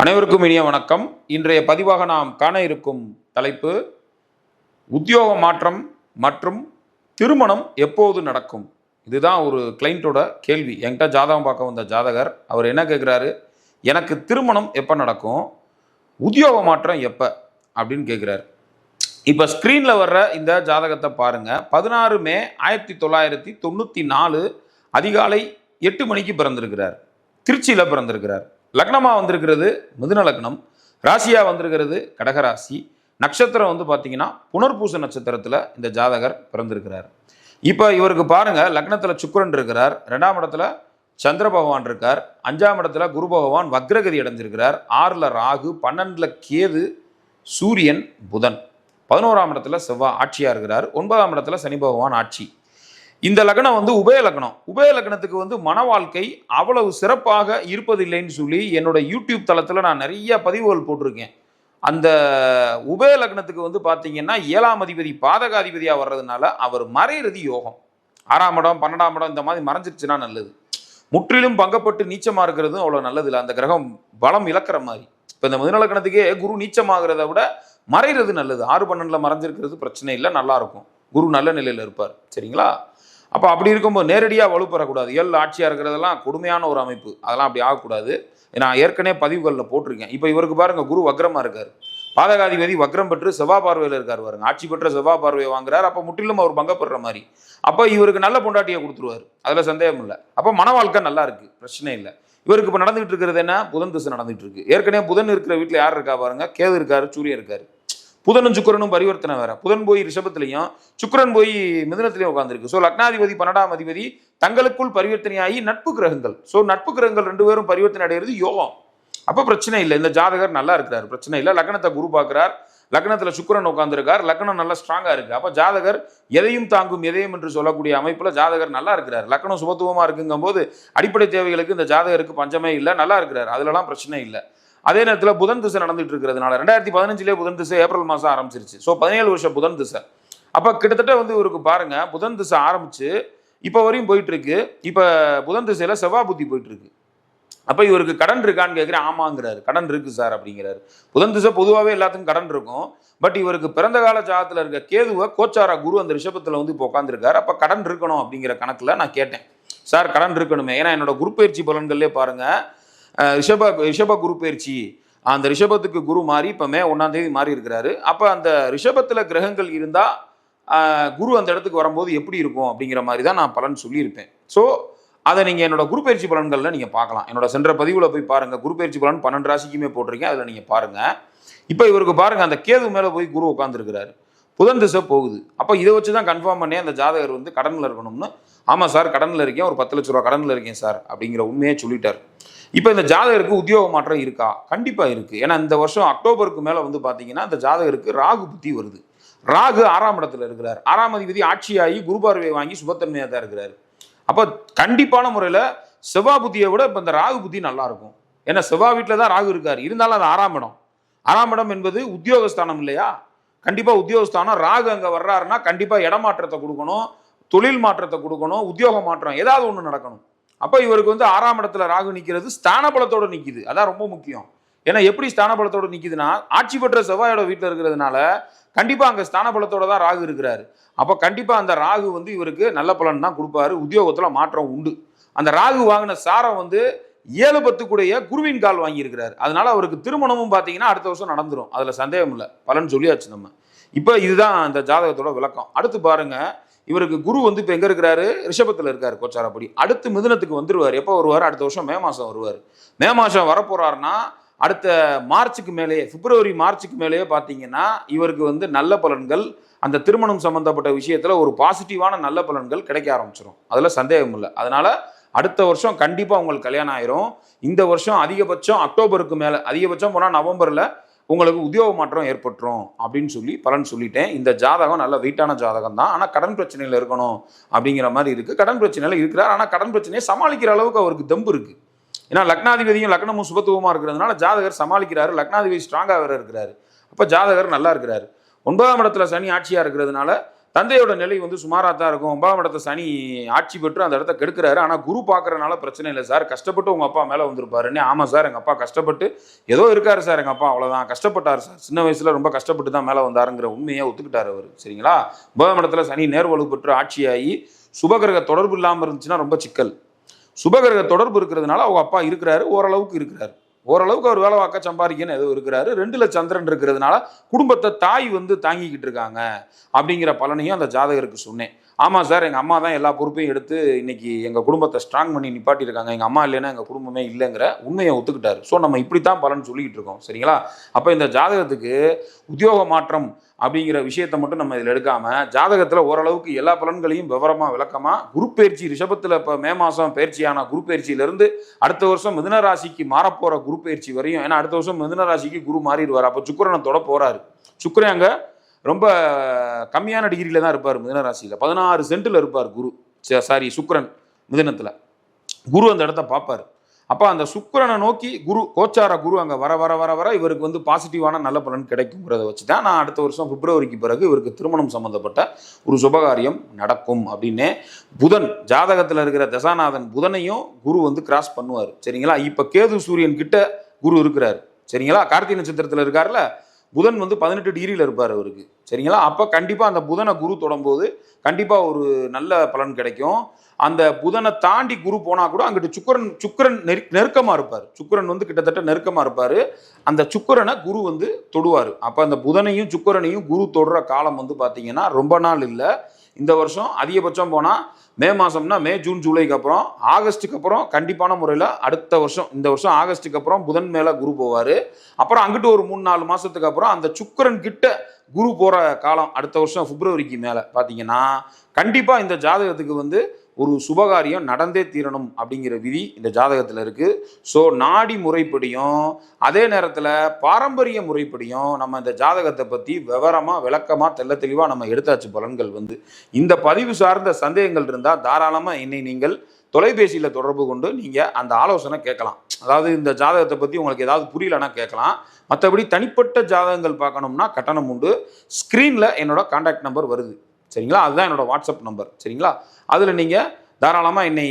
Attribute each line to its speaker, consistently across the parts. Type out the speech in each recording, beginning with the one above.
Speaker 1: அனைவருக்கும் இனிய வணக்கம். இன்றைய பதிவாக நாம் காண இருக்கும் தலைப்பு உத்தியோக மாற்றம் மற்றும் திருமணம் எப்போது நடக்கும். இதுதான் ஒரு கிளைண்ட்டோட கேள்வி. என்கிட்ட ஜாதகம் பார்க்க வந்த ஜாதகர் அவர் என்ன கேட்குறாரு, எனக்கு திருமணம் எப்போ நடக்கும், உத்தியோக மாற்றம் எப்போ அப்படின்னு கேட்குறாரு. இப்போ ஸ்க்ரீனில் வர்ற இந்த ஜாதகத்தை பாருங்கள். 16 மே 1994 அதிகாலை 8 மணிக்கு பிறந்திருக்கிறார். திருச்சியில் பிறந்திருக்கிறார். லக்னமாக வந்திருக்கிறது மிதுன லக்னம், ராசியாக வந்திருக்கிறது கடகராசி, நட்சத்திரம் வந்து பார்த்தீங்கன்னா புனர்பூச நட்சத்திரத்தில் இந்த ஜாதகர் பிறந்திருக்கிறார். இப்போ இவருக்கு பாருங்க, லக்னத்தில் சுக்கிரன் இருக்கிறார், 2ஆம் இடத்துல சந்திர பகவான் இருக்கார், 5ஆம் இடத்துல குரு பகவான் வக்ரகதி அடைஞ்சிருக்கிறார், 6ல் ராகு, 12ல் கேது, சூரியன், புதன், 11ஆம் இடத்துல செவ்வாய் ஆட்சியாக இருக்கிறார், 9ஆம் இடத்துல சனி பகவான் ஆட்சி. இந்த லக்னம் வந்து உபய லக்னம். உபய லக்னத்துக்கு வந்து மன வாழ்க்கை அவ்வளவு சிறப்பாக இருப்பதில்லைன்னு சொல்லி என்னோட யூடியூப் தளத்தில் நான் நிறைய பதிவுகள் போட்டிருக்கேன். அந்த உபய லக்னத்துக்கு வந்து பார்த்தீங்கன்னா 7ஆம் அதிபதி பாதகாதிபதியாக வர்றதுனால அவர் மறையிறது யோகம். 6ஆம் இடம் 12ஆம் இடம் இந்த மாதிரி மறைஞ்சிருச்சுன்னா நல்லது. முற்றிலும் பங்கப்பட்டு நீச்சமாக இருக்கிறதும் அவ்வளோ நல்லது இல்லை, அந்த கிரகம் பலம் இழக்கிற மாதிரி. இப்போ இந்த மிதுன லக்னத்துக்கே குரு நீச்சமாகிறத விட மறைகிறது நல்லது. 6-12 மறைஞ்சிருக்கிறது பிரச்சனை இல்லை, நல்லா இருக்கும். குரு நல்ல நிலையில் இருப்பார். சரிங்களா? அப்போ அப்படி இருக்கும்போது நேரடியாக வலுப்பெறக்கூடாது. ஆட்சியாக இருக்கிறதெல்லாம் கொடுமையான ஒரு அமைப்பு, அதெல்லாம் அப்படி ஆகக்கூடாது. நான் ஏற்கனவே பதிவுகளில் போட்டிருக்கேன். இப்போ இவருக்கு பாருங்கள், குரு வக்ரமாக இருக்கார், பாதகாதிபதி வக்ரம் பெற்று செவ்வாய் பார்வையில் இருக்கார் பாருங்க, ஆட்சி பெற்ற செவ்வாய் பார்வையை வாங்குறார். அப்போ முற்றிலும் அவர் பங்கப்படுற மாதிரி. அப்போ இவருக்கு நல்ல பொண்டாட்டியை கொடுத்துருவார், அதில் சந்தேகம் இல்லை. அப்போ மன வாழ்க்கை நல்லா இருக்குது, பிரச்சனை இல்லை. இவருக்கு இப்போ நடந்துகிட்டு இருக்கிறது என்ன, புதன் திசை நடந்துகிட்டு இருக்கு. ஏற்கனவே புதன் இருக்கிற வீட்டில் யார் இருக்கா பாருங்க, கேது இருக்காரு, சூரியன் இருக்காரு. புதனும் சுக்கிரனும் பரிவர்த்தனை வேற. புதன் போய் ரிஷபத்திலையும் சுக்கிரன் போய் மிதுனத்திலையும் உட்காந்துருக்கு. ஸோ லக்னாதிபதி 12ஆம் அதிபதி தங்களுக்குள் பரிவர்த்தனையாகி நட்பு கிரகங்கள். ஸோ நட்பு கிரகங்கள் 2 பேரும் பரிவர்த்தனை அடைகிறது யோகம். அப்போ பிரச்சனை இல்லை, இந்த ஜாதகர் நல்லா இருக்கிறார், பிரச்சனை இல்லை. லக்னத்தை குரு பார்க்கிறார், லக்னத்தில் சுக்கிரன் உட்காந்துருக்கார், லக்னம் நல்லா ஸ்ட்ராங்காக இருக்குது. அப்போ ஜாதகர் எதையும் தாங்கும் எதையும் என்று சொல்லக்கூடிய அமைப்பில் ஜாதகர் நல்லா இருக்கிறார். லக்னம் சுபத்துவமாக இருக்குங்கும் போது அடிப்படை தேவைகளுக்கு இந்த ஜாதகருக்கு பஞ்சமே இல்லை, நல்லா இருக்கிறார், அதுலலாம் பிரச்சனை இல்லை. அதே நேரத்தில் புதன் திசை நடந்துட்டு இருக்கிறதுனால 2015 புதன் திசை ஏப்ரல் மாதம் ஆரம்பிச்சிருச்சு. ஸோ 17 வருஷம் புதன் திசை. அப்போ கிட்டத்தட்ட வந்து இவருக்கு பாருங்க, புதன் திசை ஆரம்பிச்சு இப்போ வரையும் போயிட்டு இருக்கு. இப்போ புதன் திசையில் செவ்வாய் புத்தி போயிட்டு இருக்கு. அப்போ இவருக்கு கடன் இருக்கான்னு கேட்குறேன். ஆமாங்கிறாரு, கடன் இருக்கு சார் அப்படிங்கிறாரு. புதன் திசை பொதுவாகவே எல்லாத்துக்கும் கடன் இருக்கும். பட் இவருக்கு பிறந்த கால ஜாதகத்தில் இருக்க கேதுவை கோச்சாரா குரு அந்த ரிஷபத்தில் வந்து இப்போ உட்காந்துருக்காரு. அப்போ கடன் இருக்கணும் அப்படிங்கிற கணக்கில் நான் கேட்டேன், சார் கடன் இருக்கணுமே. ஏன்னா என்னோட குரு பயிற்சி பலன்கள்லேயே பாருங்க, ரிஷப குரு பயிற்சி, அந்த ரிஷபத்துக்கு குரு மாறி இப்போ மே 1ஆம் தேதி மாறி இருக்கிறாரு. அப்போ அந்த ரிஷபத்தில் கிரகங்கள் இருந்தால் குரு அந்த இடத்துக்கு வரும்போது எப்படி இருக்கும் அப்படிங்கிற மாதிரி தான் நான் பலன் சொல்லியிருப்பேன். ஸோ அதை நீங்கள் என்னோட குரு பயிற்சி பலன்களில் நீங்கள் பார்க்கலாம். என்னோட சென்ற பதிவில் போய் பாருங்கள், குரு பயிற்சி பலன் 12 ராசிக்குமே போட்டிருக்கேன், அதில் நீங்கள் பாருங்கள். இப்போ இவருக்கு பாருங்கள், அந்த கேது மேலே போய் குரு உட்காந்துருக்கிறாரு, புதன் திசை போகுது. அப்போ இதை வச்சு தான் கன்ஃபார்ம் பண்ணி அந்த ஜாதகர் வந்து கடனில் இருக்கணும்னு. ஆமாம் சார் கடனில் இருக்கேன், ஒரு 10 லட்ச ரூபா கடனில் இருக்கேன் சார் அப்படிங்கிற உண்மையை சொல்லிட்டார். இப்போ இந்த ஜாதகருக்கு உத்தியோக மாற்றம் இருக்கா? கண்டிப்பாக இருக்குது. ஏன்னா இந்த வருஷம் அக்டோபருக்கு மேலே வந்து பார்த்தீங்கன்னா இந்த ஜாதகருக்கு ராகு புத்தி வருது. ராகு 6ஆம் இடத்துல இருக்கிறார். 6ஆம் அதிபதி ஆட்சியாகி குரு பார்வையை வாங்கி சுபத்தன்மையாக தான் இருக்கிறார். அப்போ கண்டிப்பான முறையில் செவ்வாய் புத்தியை விட இப்போ இந்த ராகு புத்தி நல்லா இருக்கும். ஏன்னா செவ்வாய் வீட்டில் தான் ராகு இருக்கார், இருந்தாலும் அது 6ஆம் இடம். 6ஆம் இடம் என்பது உத்தியோகஸ்தானம் இல்லையா? கண்டிப்பாக உத்தியோகஸ்தானம். ராகு அங்கே வர்றாருன்னா கண்டிப்பாக இடமாற்றத்தை கொடுக்கணும், தொழில் மாற்றத்தை கொடுக்கணும், உத்தியோக மாற்றம் ஏதாவது ஒன்று நடக்கணும். அப்போ இவருக்கு வந்து 6ஆம் இடத்துல ராகு நிற்கிறது ஸ்தான பலத்தோடு நிற்கிது. அதான் ரொம்ப முக்கியம். ஏன்னா எப்படி ஸ்தான பலத்தோடு நிற்கிதுன்னா, ஆட்சி பெற்ற செவ்வாயோட வீட்டில் இருக்கிறதுனால கண்டிப்பாக அங்கே ஸ்தான பலத்தோட தான் ராகு இருக்கிறாரு. அப்போ கண்டிப்பாக அந்த ராகு வந்து இவருக்கு நல்ல பலன் தான் கொடுப்பாரு, உத்தியோகத்தில் மாற்றம் உண்டு. அந்த ராகு வாங்கின சாரம் வந்து 7-10 கூடைய குருவின் கால் வாங்கியிருக்கிறாரு. அதனால அவருக்கு திருமணமும் பார்த்தீங்கன்னா அடுத்த வருஷம் நடந்துடும், அதில் சந்தேகம் இல்லை. பலன் சொல்லியாச்சு நம்ம. இப்போ இதுதான் அந்த ஜாதகத்தோட விளக்கம். அடுத்து பாருங்க, இவருக்கு குரு வந்து இப்போ எங்கே இருக்கிறாரு, ரிஷபத்தில் இருக்காரு கோச்சாரப்படி. அடுத்து மிதுனத்துக்கு வந்துடுவார். எப்போ வருவார்? அடுத்த வருஷம் மே மாதம் வருவார். மே மாதம் வரப்போறாருன்னா அடுத்த மார்ச்சுக்கு மேலேயே, பிப்ரவரி மார்ச்சுக்கு மேலேயே பார்த்தீங்கன்னா இவருக்கு வந்து நல்ல பலன்கள், அந்த திருமணம் சம்பந்தப்பட்ட விஷயத்தில் ஒரு பாசிட்டிவான நல்ல பலன்கள் கிடைக்க ஆரம்பிச்சிடும், அதில் சந்தேகம் இல்லை. அதனால அடுத்த வருஷம் கண்டிப்பாக உங்களுக்கு கல்யாணம் ஆயிரும். இந்த வருஷம் அதிகபட்சம் அக்டோபருக்கு மேலே, அதிகபட்சம் போனால் நவம்பரில் உங்களுக்கு உத்தியோக மாற்றம் ஏற்பட்டுரும் அப்படின்னு சொல்லி பலன் சொல்லிட்டேன். இந்த ஜாதகம் நல்ல வெயிட்டான ஜாதகம் தான், ஆனால் கடன் பிரச்சனையில் இருக்கணும் அப்படிங்கிற மாதிரி இருக்குது. கடன் பிரச்சனையில் இருக்கிறார், ஆனால் கடன் பிரச்சனையை சமாளிக்கிற அளவுக்கு அவருக்கு தெம்பு இருக்குது. ஏன்னா லக்னாதிபதியும் லக்னமும் சுபத்துவமாக இருக்கிறதுனால ஜாதகர் சமாளிக்கிறாரு. லக்னாதிபதி ஸ்ட்ராங்காக வேறு இருக்கிறாரு. அப்போ ஜாதகர் நல்லா இருக்கிறாரு. 9ஆம் இடத்துல சனி ஆட்சியாக இருக்கிறதுனால தந்தையோட நிலை வந்து சுமாராக தான் இருக்கும். 9ஆம் இடத்த சனி ஆட்சி பெற்று அந்த இடத்த கெடுக்கிறாரு. ஆனால் குரு பார்க்கறனால பிரச்சனை இல்லை சார், கஷ்டப்பட்டு உங்கள் அப்பா மேலே வந்திருப்பாருன்னு. ஆமாம் சார், எங்கள் அப்பா கஷ்டப்பட்டு ஏதோ இருக்காரு சார், எங்கள் அப்பா அவ்வளோதான் கஷ்டப்பட்டார் சார், சின்ன வயசில் ரொம்ப கஷ்டப்பட்டு தான் மேலே வந்தாருங்கிற உண்மையை ஒத்துக்கிட்டார் அவர். சரிங்களா? 9ஆம் இடத்துல சனி நேர்வலு பெற்று ஆட்சியாகி சுபகிரக தொடர்பு இல்லாமல் இருந்துச்சுன்னா ரொம்ப சிக்கல். சுபகிரக தொடர்பு இருக்கிறதுனால அவங்க அப்பா இருக்கிறாரு, ஓரளவுக்கு இருக்கிறாரு. ஓரளவுக்கு அவர் வேலை வாக்க சம்பாதிக்கன்னு ஏதோ இருக்கிறாரு. 2ல சந்திரன் இருக்கிறதுனால குடும்பத்தை தாய் வந்து தாங்கிக்கிட்டு இருக்காங்க அப்படிங்கிற பலனையும் அந்த ஜாதகருக்கு சொன்னேன். ஆமாம் சார், எங்கள் அம்மா தான் எல்லா பொறுப்பையும் எடுத்து இன்னைக்கு எங்கள் குடும்பத்தை ஸ்ட்ராங் பண்ணி நிப்பாட்டியிருக்காங்க, எங்கள் அம்மா இல்லைன்னா எங்கள் குடும்பமே இல்லைங்கிற உண்மையை ஒத்துக்கிட்டாரு. ஸோ நம்ம இப்படித்தான் பலன் சொல்லிக்கிட்டு இருக்கோம். சரிங்களா? அப்போ இந்த ஜாதகத்துக்கு உத்தியோக மாற்றம் அப்படிங்கிற விஷயத்தை மட்டும் நம்ம இதில் எடுக்காமல் ஜாதகத்தில் ஓரளவுக்கு எல்லா பலன்களையும் விவரமாக விளக்கமாக குரு பயிற்சி ரிஷபத்தில் இப்போ மே மாதம் பயிற்சியான குரு பயிற்சியிலேருந்து அடுத்த வருஷம் மிதுன ராசிக்கு மாறப்போகிற குரு பயிற்சி வரையும், ஏன்னா அடுத்த வருஷம் மிதுன ராசிக்கு குரு மாறிடுவார். அப்போ சுக்கிரனை தொட போகிறாரு. சுக்கிரன் அங்கே ரொம்ப கம்மியான டிகிரியில் தான் இருப்பார். மிதுன ராசியில் 16 சென்ட்டில் இருப்பார் குரு. சுக்கிரன் மிதுனத்தில் குரு அந்த இடத்த பார்ப்பார். அப்போ அந்த சுக்கிரனை நோக்கி குரு கோச்சார குரு அங்கே வர வர வர வர இவருக்கு வந்து பாசிட்டிவான நல்ல பலன் கிடைக்குங்கிறத வச்சு தான் நான் அடுத்த வருஷம் பிப்ரவரிக்கு பிறகு இவருக்கு திருமணம் சம்மந்தப்பட்ட ஒரு சுபகாரியம் நடக்கும் அப்படின்னு. புதன் ஜாதகத்தில் இருக்கிற தசாநாதன் புதனையும் குரு வந்து கிராஸ் பண்ணுவார். சரிங்களா? இப்போ கேது சூரியன் கிட்ட குரு இருக்கிறார். சரிங்களா? கார்த்திகை நட்சத்திரத்தில் இருக்கார்ல, புதன் வந்து 18 டிகிரியில் இருப்பார் அவருக்கு. சரிங்களா? அப்போ கண்டிப்பாக அந்த புதனை குரு தொடும்போது கண்டிப்பாக ஒரு நல்ல பலன் கிடைக்கும். அந்த புதனை தாண்டி குரு போனால் கூட அங்கிட்டு சுக்கிரன் நெருக்கமாக இருப்பார். சுக்கிரன் வந்து கிட்டத்தட்ட நெருக்கமாக இருப்பார். அந்த சுக்கிரனை குரு வந்து தொடுவார். அப்போ அந்த புதனையும் சுக்கிரனையும் குரு தொடுற காலம் வந்து பார்த்தீங்கன்னா ரொம்ப நாள் இல்லை. இந்த வருஷம் அதிகபட்சம் போனால் மே மாதம்னா மே ஜூன் ஜூலைக்கு அப்புறம் ஆகஸ்ட்டுக்கு அப்புறம் கண்டிப்பான முறையில் அடுத்த வருஷம் இந்த வருஷம் ஆகஸ்ட்டுக்கு அப்புறம் புதன் மேலே குரு போவார். அப்புறம் அங்கிட்டு ஒரு 3-4 மாதத்துக்கு அப்புறம் அந்த சுக்கிரன் கிட்ட குரு போகிற காலம் அடுத்த வருஷம் பிப்ரவரிக்கு மேலே பார்த்தீங்கன்னா கண்டிப்பாக இந்த ஜாதகத்துக்கு வந்து ஒரு சுபகாரியம் நடந்தே தீரணும் அப்படிங்கிற விதி இந்த ஜாதகத்தில் இருக்குது. ஸோ நாடி முறைப்படியும் அதே நேரத்தில் பாரம்பரிய முறைப்படியும் நம்ம இந்த ஜாதகத்தை பற்றி விவரமாக விளக்கமாக தெள்ள தெளிவாக நம்ம எடுத்தாச்சு பலன்கள் வந்து. இந்த பதிவு சார்ந்த சந்தேகங்கள் இருந்தால் தாராளமாக என்னை நீங்கள் தொலைபேசியில் தொடர்பு கொண்டு நீங்கள் அந்த ஆலோசனை கேட்கலாம். அதாவது இந்த ஜாதகத்தை பற்றி உங்களுக்கு ஏதாவது புரியலன்னா கேட்கலாம். மற்றபடி தனிப்பட்ட ஜாதகங்கள் பார்க்கணும்னா கட்டணம் உண்டு. ஸ்க்ரீனில் என்னோட கான்டாக்ட் நம்பர் வருது. சரிங்களா? அதுதான் என்னோட வாட்ஸ்அப் நம்பர். சரிங்களா? அதில் நீங்கள் தாராளமாக என்னை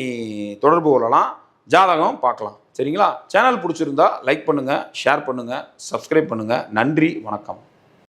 Speaker 1: தொடர்பு கொள்ளலாம், ஜாதகம் பார்க்கலாம். சரிங்களா? சேனல் பிடிச்சிருந்தா லைக் பண்ணுங்கள், ஷேர் பண்ணுங்கள், சப்ஸ்கிரைப் பண்ணுங்கள். நன்றி, வணக்கம்.